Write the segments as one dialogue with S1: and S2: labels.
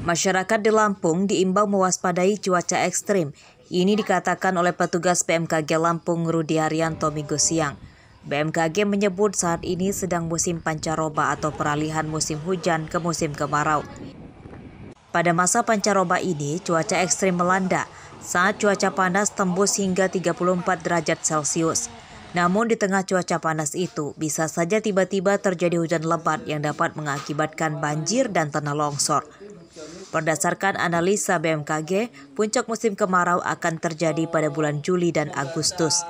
S1: Masyarakat di Lampung diimbau mewaspadai cuaca ekstrim. Ini dikatakan oleh petugas BMKG Lampung Rudi Haryanto Minggu siang. BMKG menyebut saat ini sedang musim pancaroba atau peralihan musim hujan ke musim kemarau. Pada masa pancaroba ini, cuaca ekstrim melanda saat cuaca panas tembus hingga 34 derajat Celcius. Namun di tengah cuaca panas itu, bisa saja tiba-tiba terjadi hujan lebat yang dapat mengakibatkan banjir dan tanah longsor. Berdasarkan analisa BMKG, puncak musim kemarau akan terjadi pada bulan Juli dan Agustus.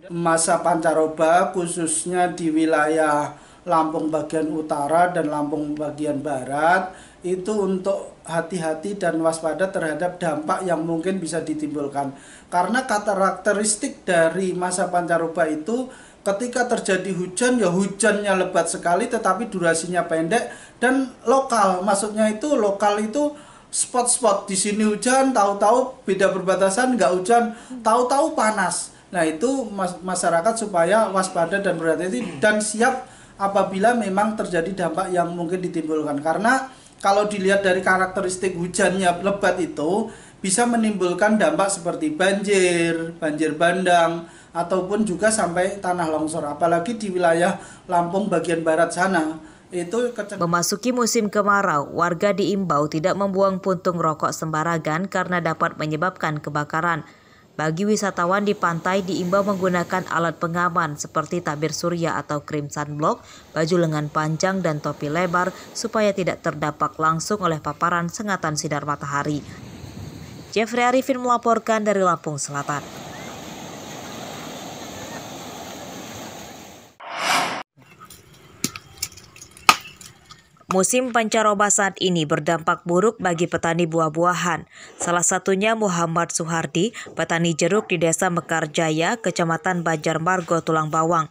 S2: Masa pancaroba khususnya di wilayah Lampung bagian utara dan Lampung bagian barat itu untuk hati-hati dan waspada terhadap dampak yang mungkin bisa ditimbulkan. Karena karakteristik dari masa pancaroba itu ketika terjadi hujan, ya hujannya lebat sekali tetapi durasinya pendek dan lokal. Maksudnya itu lokal itu spot-spot, di sini hujan, tahu-tahu beda perbatasan nggak hujan, tahu-tahu panas. Nah itu masyarakat supaya waspada dan berhati-hati dan siap apabila memang terjadi dampak yang mungkin ditimbulkan. Karena kalau dilihat dari karakteristik hujannya lebat itu bisa menimbulkan dampak seperti banjir, banjir bandang, ataupun juga sampai tanah longsor. Apalagi di wilayah Lampung bagian barat sana.
S1: Memasuki musim kemarau, warga diimbau tidak membuang puntung rokok sembarangan karena dapat menyebabkan kebakaran. Bagi wisatawan di pantai diimbau menggunakan alat pengaman seperti tabir surya atau krim sunblock, baju lengan panjang dan topi lebar supaya tidak terdampak langsung oleh paparan sengatan sinar matahari. Jeffrey Arifin melaporkan dari Lampung Selatan. Musim pancaroba saat ini berdampak buruk bagi petani buah-buahan. Salah satunya Muhammad Suhardi, petani jeruk di Desa Mekarjaya, Kecamatan Banjarmargo, Tulang Bawang.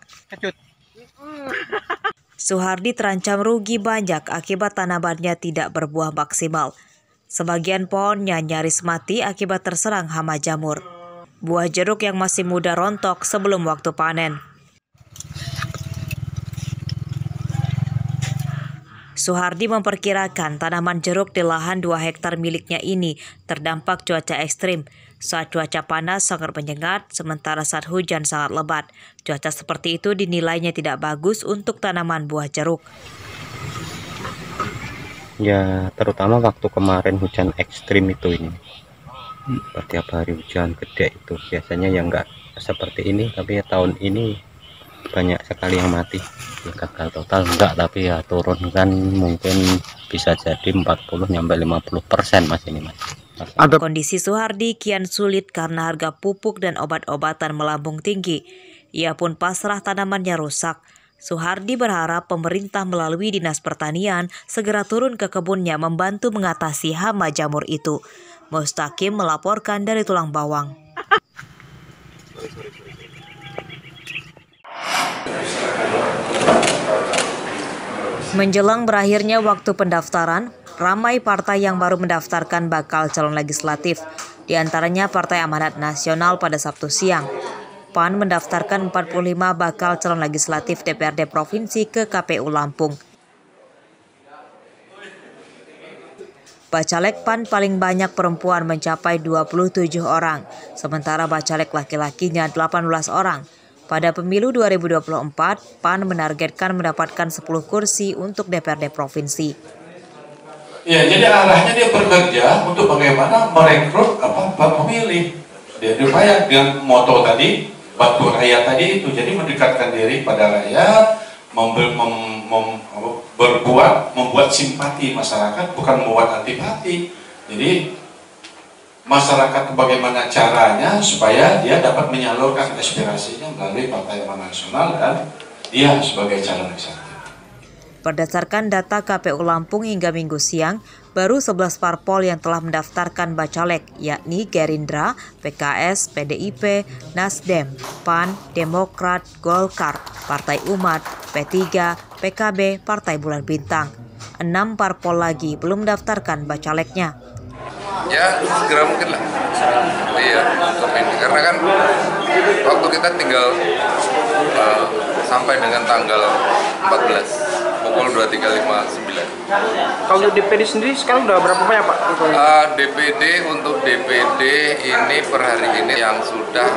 S1: Suhardi terancam rugi banyak akibat tanamannya tidak berbuah maksimal. Sebagian pohonnya nyaris mati akibat terserang hama jamur. Buah jeruk yang masih muda rontok sebelum waktu panen. Suhardi memperkirakan tanaman jeruk di lahan 2 hektar miliknya ini terdampak cuaca ekstrim. Saat cuaca panas sangat menyengat, sementara saat hujan sangat lebat. Cuaca seperti itu dinilainya tidak bagus untuk tanaman buah jeruk.
S3: Ya, terutama waktu kemarin hujan ekstrim itu ini. Setiap hari hujan gede itu. Biasanya ya enggak seperti ini, tapi ya tahun ini banyak sekali yang mati. Ya, gagal total enggak, tapi ya turun kan mungkin bisa jadi 40-50% mas ini mas.
S1: Kondisi Suhardi kian sulit karena harga pupuk dan obat-obatan melambung tinggi. Ia pun pasrah tanamannya rusak. Suhardi berharap pemerintah melalui Dinas Pertanian segera turun ke kebunnya membantu mengatasi hama jamur itu. Mustaqim melaporkan dari Tulang Bawang. Menjelang berakhirnya waktu pendaftaran, ramai partai yang baru mendaftarkan bakal calon legislatif. Di antaranya Partai Amanat Nasional pada Sabtu siang. PAN mendaftarkan 45 bakal calon legislatif DPRD Provinsi ke KPU Lampung. Bacalek PAN paling banyak perempuan mencapai 27 orang, sementara bacalek laki-lakinya 18 orang. Pada pemilu 2024, PAN menargetkan mendapatkan 10 kursi untuk DPRD Provinsi.
S4: Ya, jadi arahnya dia bekerja untuk bagaimana merekrut pemilih. Dia upaya dengan moto tadi, bantu rakyat tadi itu, jadi mendekatkan diri pada rakyat, membuat simpati masyarakat, bukan membuat antipati. Jadi masyarakat bagaimana caranya supaya dia dapat menyalurkan aspirasinya melalui Partai Amanat Nasional dan dia sebagai calon legislatif.
S1: Berdasarkan data KPU Lampung hingga Minggu siang, baru 11 parpol yang telah mendaftarkan bacalek, yakni Gerindra, PKS, PDIP, Nasdem, PAN, Demokrat, Golkar, Partai Umat, P3, PKB, Partai Bulan Bintang. 6 parpol lagi belum mendaftarkan bacaleknya.
S5: Ya segera mungkin lah. Iya, karena kan waktu kita tinggal sampai dengan tanggal 14. pukul 23.59.
S6: Kalau untuk DPD sendiri sekarang udah berapa banyak Pak?
S5: Untuk DPD ini per hari ini yang sudah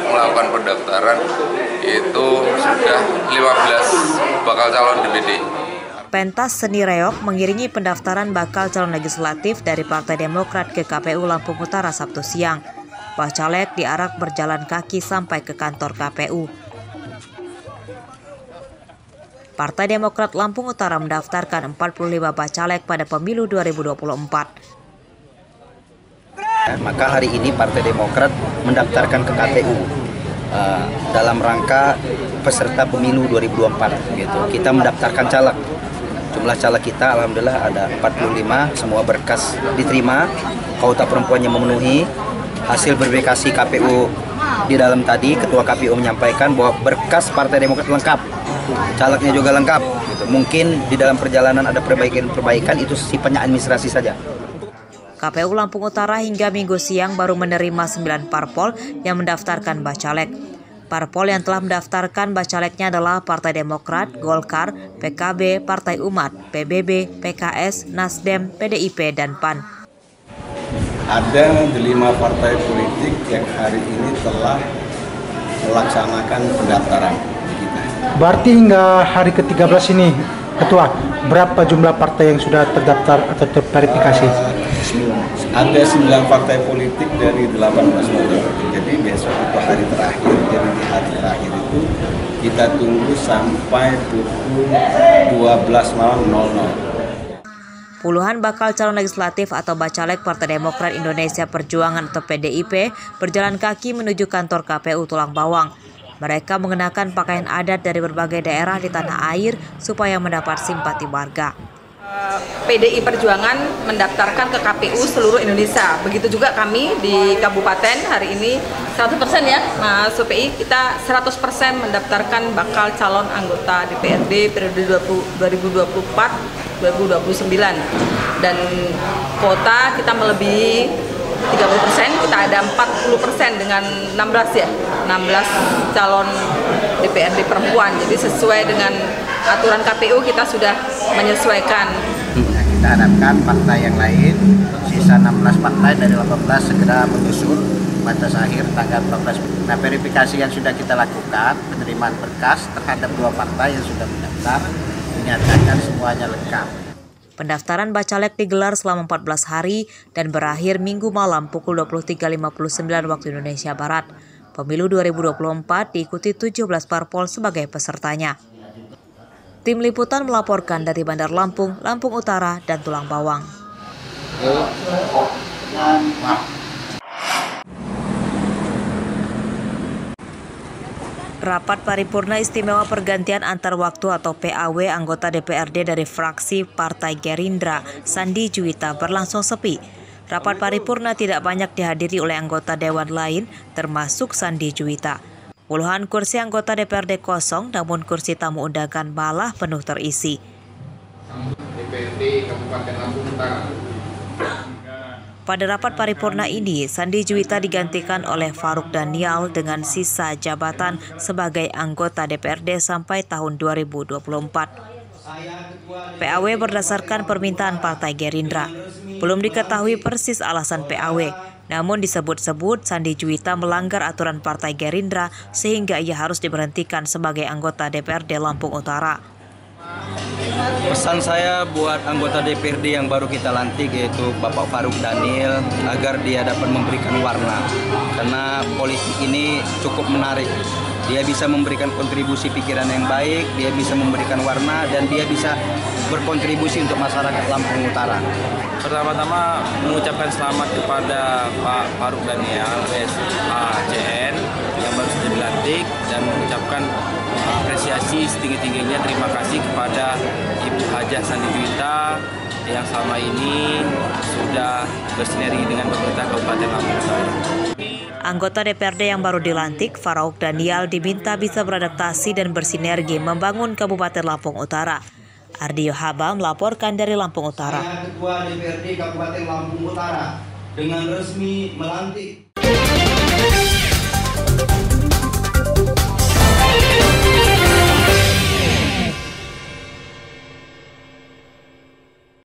S5: melakukan pendaftaran itu sudah 15 bakal calon DPD.
S1: Pentas seni reog mengiringi pendaftaran bakal calon legislatif dari Partai Demokrat ke KPU Lampung Utara Sabtu siang. Bacalek diarak berjalan kaki sampai ke kantor KPU. Partai Demokrat Lampung Utara mendaftarkan 45 bacalek pada pemilu 2024.
S7: Maka hari ini Partai Demokrat mendaftarkan ke KPU dalam rangka peserta pemilu 2024. Gitu. Kita mendaftarkan caleg. Jumlah caleg kita alhamdulillah ada 45, semua berkas diterima, kuota perempuannya memenuhi. Hasil verifikasi KPU di dalam tadi, Ketua KPU menyampaikan bahwa berkas Partai Demokrat lengkap, calegnya juga lengkap. Gitu. Mungkin di dalam perjalanan ada perbaikan, itu sifatnya administrasi saja.
S1: KPU Lampung Utara hingga Minggu siang baru menerima 9 parpol yang mendaftarkan bacalek. Parpol yang telah mendaftarkan bacaleknya adalah Partai Demokrat, Golkar, PKB, Partai Umat, PBB, PKS, Nasdem, PDIP, dan PAN.
S8: Ada 5 partai politik yang hari ini telah melaksanakan pendaftaran kita.
S6: Berarti hingga hari ke-13 ini, Ketua, berapa jumlah partai yang sudah terdaftar atau terverifikasi?
S8: Ada 9 partai politik dari 18 partai. Jadi besok itu hari terakhir. Jadi di hari terakhir itu kita tunggu sampai pukul 12.00.
S1: Puluhan bakal calon legislatif atau bacalek Partai Demokrat Indonesia Perjuangan atau PDIP berjalan kaki menuju kantor KPU Tulang Bawang. Mereka mengenakan pakaian adat dari berbagai daerah di tanah air supaya mendapat simpati warga.
S9: PDI Perjuangan mendaftarkan ke KPU seluruh Indonesia. Begitu juga kami di Kabupaten hari ini 100% ya, Mas UPI kita 100% mendaftarkan bakal calon anggota DPRD periode 2024-2029 dan kuota kita melebihi 30%, kita ada 40% dengan 16 calon DPRD perempuan. Jadi sesuai dengan aturan KPU kita sudah menyesuaikan.
S7: Kita harapkan partai yang lain, sisa 16 partai dari 18 segera menyusul batas akhir tanggal 14. Nah, verifikasi yang sudah kita lakukan, penerimaan berkas terhadap 2 partai yang sudah mendaftar, dinyatakan semuanya lengkap.
S1: Pendaftaran bacalek digelar selama 14 hari dan berakhir Minggu malam pukul 23.59 waktu Indonesia Barat. Pemilu 2024 diikuti 17 parpol sebagai pesertanya. Tim liputan melaporkan dari Bandar Lampung, Lampung Utara, dan Tulang Bawang. Rapat paripurna istimewa pergantian antar waktu atau PAW anggota DPRD dari fraksi Partai Gerindra, Sandi Juwita, berlangsung sepi. Rapat paripurna tidak banyak dihadiri oleh anggota dewan lain, termasuk Sandi Juwita. Puluhan kursi anggota DPRD kosong, namun kursi tamu undangan malah penuh terisi.
S5: DPRD Kabupaten Lampung Utara.
S1: Pada rapat paripurna ini, Sandi Juwita digantikan oleh Faruk Danial dengan sisa jabatan sebagai anggota DPRD sampai tahun 2024. PAW berdasarkan permintaan Partai Gerindra. Belum diketahui persis alasan PAW, namun disebut-sebut Sandi Juwita melanggar aturan Partai Gerindra sehingga ia harus diberhentikan sebagai anggota DPRD Lampung Utara.
S7: Pesan saya buat anggota DPRD yang baru kita lantik yaitu Bapak Faruk Danial agar dia dapat memberikan warna, karena politik ini cukup menarik. Dia bisa memberikan kontribusi pikiran yang baik, dia bisa memberikan warna, dan dia bisa berkontribusi untuk masyarakat Lampung Utara.
S10: Pertama-tama mengucapkan selamat kepada Pak Faruk Danial SACN yang baru saja dilantik dan mengucapkan apresiasi setinggi-tingginya terima kasih kepada Ibu Hajah Sandi Juwita yang selama ini sudah bersinergi dengan pemerintah Kabupaten Lampung Utara.
S1: Anggota DPRD yang baru dilantik, Faruk Danial, diminta bisa beradaptasi dan bersinergi membangun Kabupaten Lampung Utara. Ardio Haba melaporkan dari Lampung Utara.
S7: Saya Ketua DPRD Kabupaten Lampung Utara dengan resmi melantik.